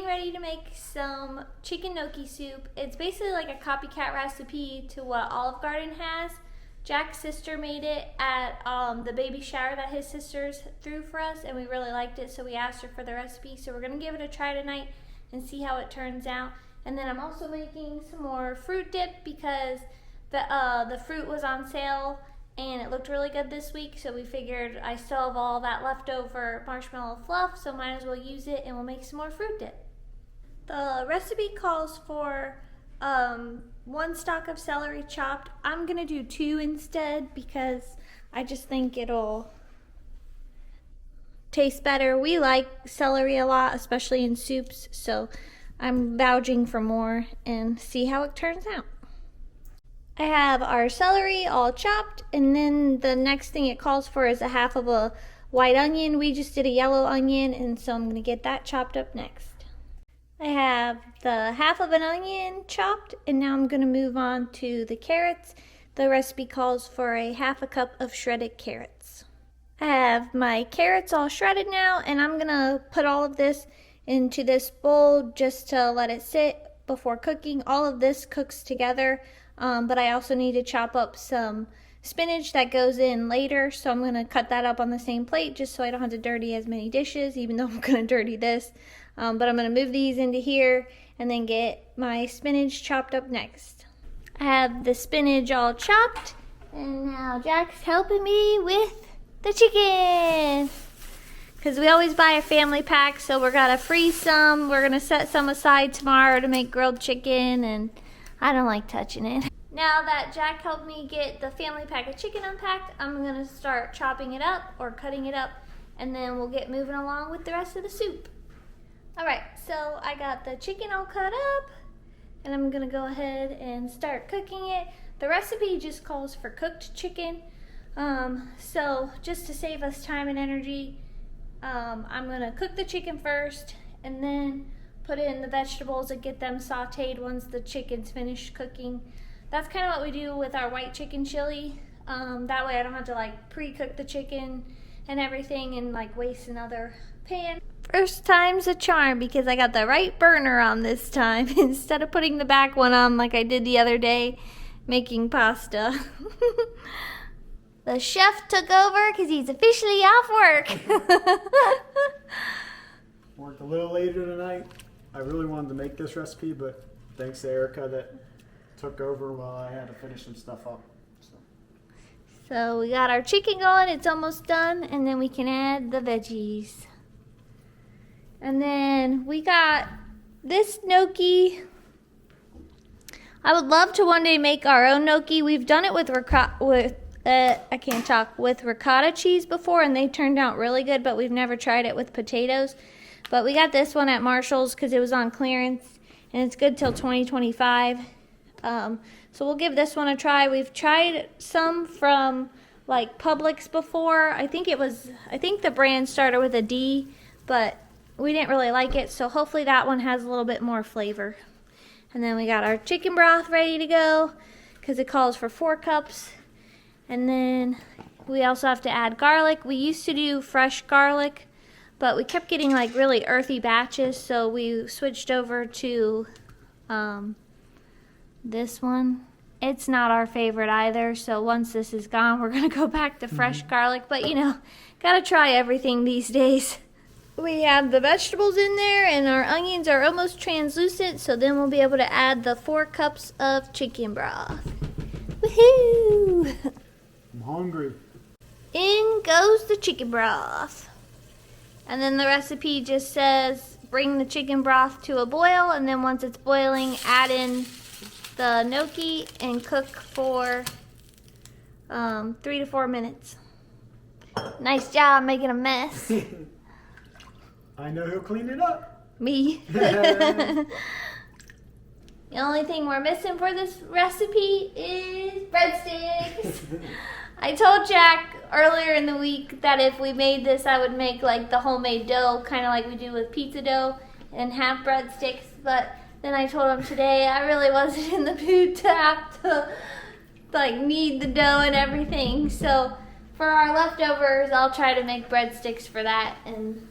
getting ready to make some chicken gnocchi soup. It's basically like a copycat recipe to what Olive Garden has. Jack's sister made it at the baby shower that his sisters threw for us, and we really liked it, so we asked her for the recipe. So we're going to give it a try tonight and see how it turns out. And then I'm also making some more fruit dip because the fruit was on sale and it looked really good this week, so we figured I still have all that leftover marshmallow fluff, so might as well use it and we'll make some more fruit dip. The recipe calls for 1 stalk of celery chopped. I'm gonna do 2 instead because I just think it'll taste better. We like celery a lot, especially in soups, so I'm vouching for more and see how it turns out. I have our celery all chopped, and then the next thing it calls for is a half of a white onion. We just did a yellow onion, and so I'm gonna get that chopped up next. I have the half of an onion chopped, and now I'm going to move on to the carrots. The recipe calls for a half a cup of shredded carrots. I have my carrots all shredded now, and I'm going to put all of this into this bowl just to let it sit before cooking. All of this cooks together, but I also need to chop up some spinach that goes in later, so I'm going to cut that up on the same plate just so I don't have to dirty as many dishes, even though I'm going to dirty this. But I'm going to move these into here and then get my spinach chopped up next. I have the spinach all chopped, and now Jack's helping me with the chicken. Because we always buy a family pack, so we're going to freeze some. We're going to set some aside tomorrow to make grilled chicken, and I don't like touching it. Now that Jack helped me get the family pack of chicken unpacked, I'm going to start chopping it up or cutting it up, and then we'll get moving along with the rest of the soup. Alright, so I got the chicken all cut up, and I'm going to go ahead and start cooking it. The recipe just calls for cooked chicken, so just to save us time and energy, I'm going to cook the chicken first, and then put in the vegetables and get them sauteed once the chicken's finished cooking. That's kind of what we do with our white chicken chili. That way I don't have to like pre-cook the chicken and everything and like waste another pan. First time's a charm because I got the right burner on this time instead of putting the back one on like I did the other day making pasta. The chef took over because he's officially off work. Worked a little later tonight. I really wanted to make this recipe, but thanks to Erica that took over while I had to finish some stuff up. So we got our chicken going, it's almost done, and then we can add the veggies. And then we got this gnocchi. I would love to one day make our own gnocchi. We've done it with ricotta cheese before, and they turned out really good, but we've never tried it with potatoes. But we got this one at Marshall's because it was on clearance, and it's good till 2025. So we'll give this one a try. We've tried some from like Publix before. I think the brand started with a D, but we didn't really like it, so hopefully that one has a little bit more flavor. And then we got our chicken broth ready to go because it calls for 4 cups. And then we also have to add garlic. We used to do fresh garlic, but we kept getting like really earthy batches, so we switched over to this one. It's not our favorite either, so once this is gone, we're gonna go back to fresh garlic, but you know, gotta try everything these days. We have the vegetables in there, and our onions are almost translucent, so then we'll be able to add the 4 cups of chicken broth. Woohoo! I'm hungry. In goes the chicken broth. And then the recipe just says bring the chicken broth to a boil, and then once it's boiling, add in the gnocchi and cook for 3 to 4 minutes. Nice job making a mess. I know who cleaned it up. Me. The only thing we're missing for this recipe is breadsticks. I told Jack earlier in the week that if we made this, I would make like the homemade dough, kind of like we do with pizza dough, and have breadsticks. But then I told him today I really wasn't in the mood to have to like knead the dough and everything. So for our leftovers, I'll try to make breadsticks for that and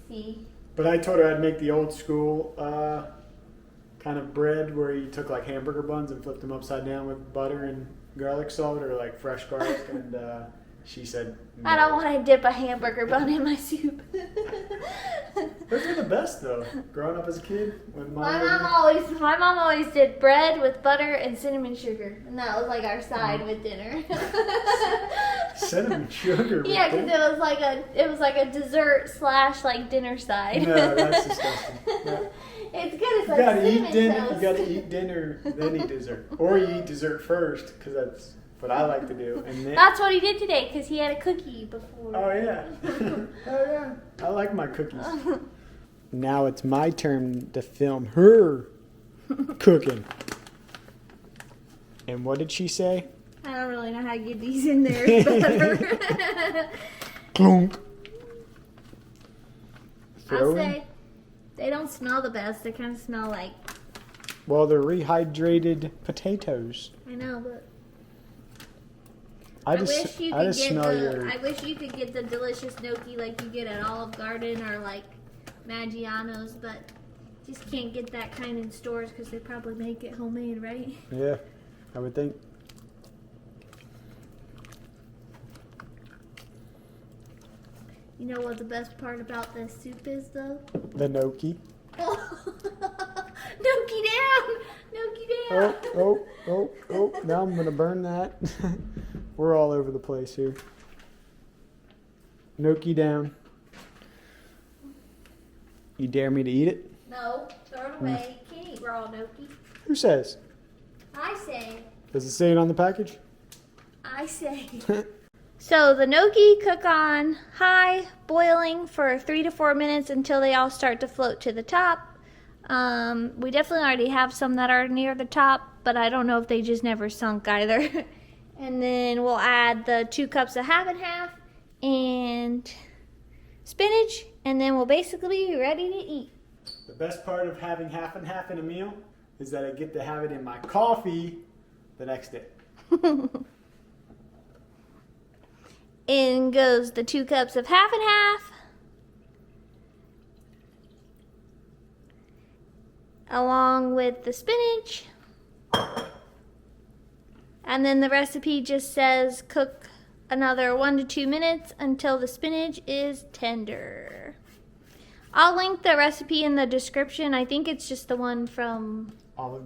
see. But I told her I'd make the old school kind of bread where you took like hamburger buns and flipped them upside down with butter and garlic salt or like fresh garlic. And she said, no. I don't want to dip a hamburger bun in my soup. Those are the best though. Growing up as a kid, when My mom always did bread with butter and cinnamon sugar, and that was like our side with dinner. Cinnamon sugar. Yeah, because it was like a dessert / like dinner side. No, that's disgusting. No. It's good. It's You like gotta cinnamon eat dinner. toast. You gotta eat dinner, then eat dessert, or you eat dessert first, because that's what I like to do. And then, That's what he did today, because he had a cookie before. oh yeah, oh yeah, I like my cookies. Now it's my turn to film her cooking. And what did she say? I don't really know how to get these in there better. Clunk. I'll Throw in. say they don't smell the best. They kind of smell like, Well, they're rehydrated potatoes. I know, but I wish just you could smell get your. I wish you could get the delicious gnocchi like you get at Olive Garden or like Maggiano's, but just can't get that kind in stores because they probably make it homemade, right? Yeah, I would think. You know what the best part about this soup is, though? The gnocchi. Gnocchi down! Gnocchi down! Oh, now I'm gonna burn that. We're all over the place here. Gnocchi down. You dare me to eat it? No, throw it away. You can't eat raw gnocchi. Who says? I say. Does it say it on the package? I say. So the gnocchi cook on high, boiling for 3 to 4 minutes until they all start to float to the top. We definitely already have some that are near the top, but I don't know if they just never sunk either. And then we'll add the 2 cups of half and half and spinach, and then we'll basically be ready to eat. The best part of having half and half in a meal is that I get to have it in my coffee the next day. In goes the 2 cups of half and half, along with the spinach. And then the recipe just says cook another 1 to 2 minutes until the spinach is tender. I'll link the recipe in the description. I think it's just the one from Olive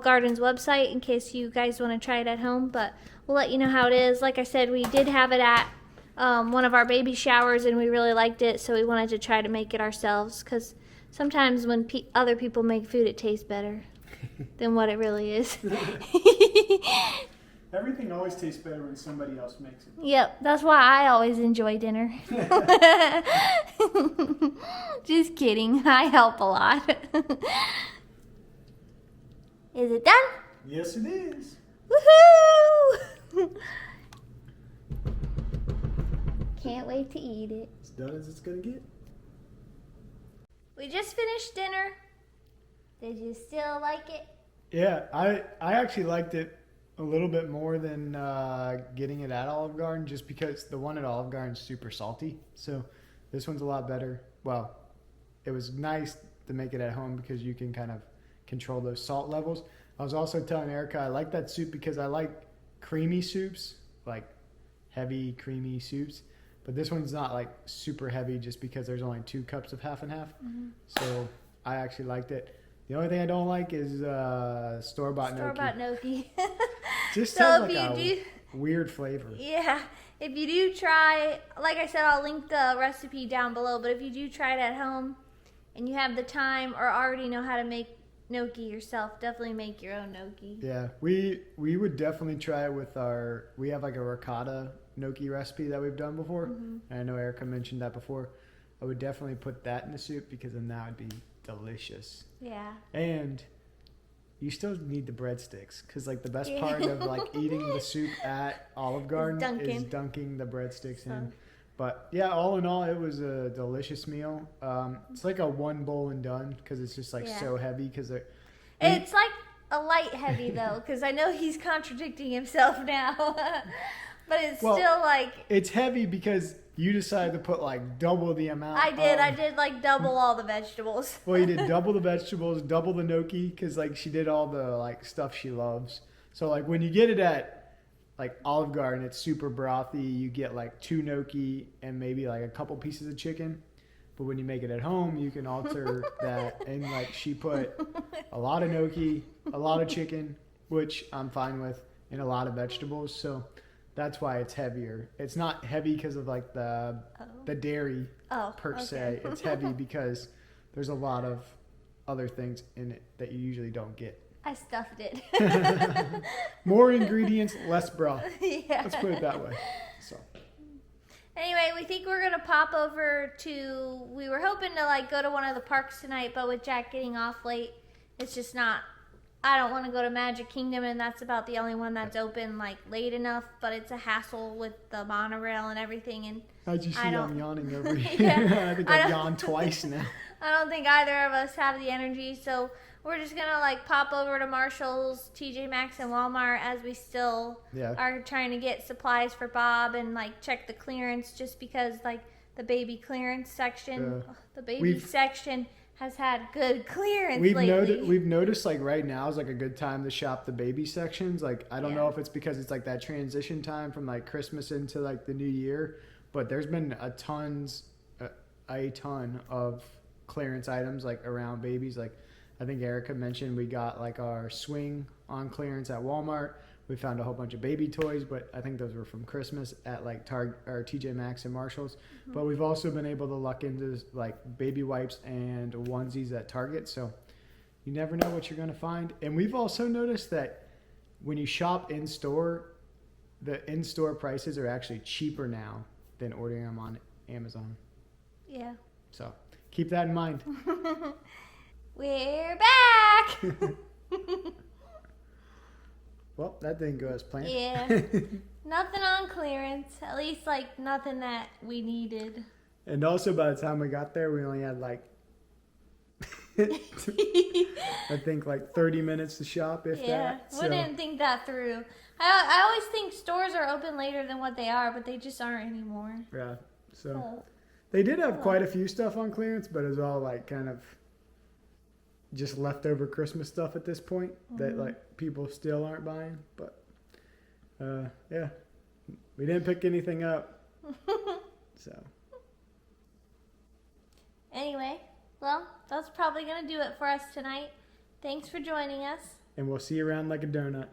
Garden's website in case you guys want to try it at home, but we'll let you know how it is. Like I said, we did have it at one of our baby showers and we really liked it, so we wanted to try to make it ourselves because sometimes when other people make food it tastes better than what it really is. Everything always tastes better when somebody else makes it. Yep, that's why I always enjoy dinner. Just kidding, I help a lot. Is it done? Yes, it is. Woohoo! Can't wait to eat it. As done as it's gonna get. We just finished dinner. Did you still like it? Yeah, I actually liked it a little bit more than getting it at Olive Garden, just because the one at Olive Garden is super salty. So this one's a lot better. Well, it was nice to make it at home because you can kind of control those salt levels. I was also telling Erica I like that soup because I like creamy soups, like heavy creamy soups. But this one's not like super heavy just because there's only 2 cups of half and half. Mm-hmm. So I actually liked it. The only thing I don't like is store-bought gnocchi. Store-bought gnocchi. Just So has like if a weird flavor. Yeah, if you do try, like I said, I'll link the recipe down below, but if you do try it at home and you have the time or already know how to make gnocchi yourself, definitely make your own gnocchi. Yeah, we would definitely try it with we have like a ricotta gnocchi recipe that we've done before. Mm-hmm. And I know Erica mentioned that before. I would definitely put that in the soup because then that would be delicious. Yeah. And you still need the breadsticks because like the best part of like eating the soup at Olive Garden is dunking the breadsticks in. But yeah, all in all, it was a delicious meal. It's like a 1 bowl and done because it's just like so heavy because it's like a light heavy though because I know he's contradicting himself now. But it's still like... It's heavy because you decided to put like double the amount. I did like double all the vegetables. Well, you did double the vegetables, double the gnocchi, because like she did all the like stuff she loves. So like when you get it at like Olive Garden, it's super brothy. You get like 2 gnocchi and maybe like a couple pieces of chicken. But when you make it at home, you can alter that. And like she put a lot of gnocchi, a lot of chicken, which I'm fine with, and a lot of vegetables. So that's why it's heavier. It's not heavy because of like the dairy per se. It's heavy because there's a lot of other things in it that you usually don't get. I stuffed it. More ingredients, less broth. Yeah. Let's put it that way. So. Anyway, we think we're gonna pop over to. We were hoping to like go to one of the parks tonight, but with Jack getting off late, it's just not. I don't want to go to Magic Kingdom, and that's about the only one that's open like late enough. But it's a hassle with the monorail and everything. And How'd you see I'm yawning over here? Yeah, I think I've yawned twice now. I don't think either of us have the energy, so we're just gonna like pop over to Marshall's, TJ Maxx, and Walmart as we still are trying to get supplies for Bob and like check the clearance, just because like the baby clearance section, section has had good clearance lately. We've noticed like right now is like a good time to shop the baby sections. Like I don't know if it's because it's like that transition time from like Christmas into like the new year, but there's been a ton of clearance items like around babies. Like I think Erica mentioned we got like our swing on clearance at Walmart. We found a whole bunch of baby toys, but I think those were from Christmas at like Target or TJ Maxx and Marshalls. Mm-hmm. But we've also been able to luck into like baby wipes and onesies at Target. So you never know what you're going to find. And we've also noticed that when you shop in store, the in-store prices are actually cheaper now than ordering them on Amazon. Yeah. So keep that in mind. We're back. Well, that didn't go as planned. Yeah. Nothing on clearance. At least, like, nothing that we needed. And also, by the time we got there, we only had, like, I think, like, 30 minutes to shop, if that. Yeah, we didn't think that through. I always think stores are open later than what they are, but they just aren't anymore. Yeah, so they did have quite a few stuff on clearance, but it was all, like, kind of just leftover Christmas stuff at this point that like people still aren't buying. But yeah, we didn't pick anything up. So anyway, well, that's probably gonna do it for us tonight. Thanks for joining us, and we'll see you around like a donut.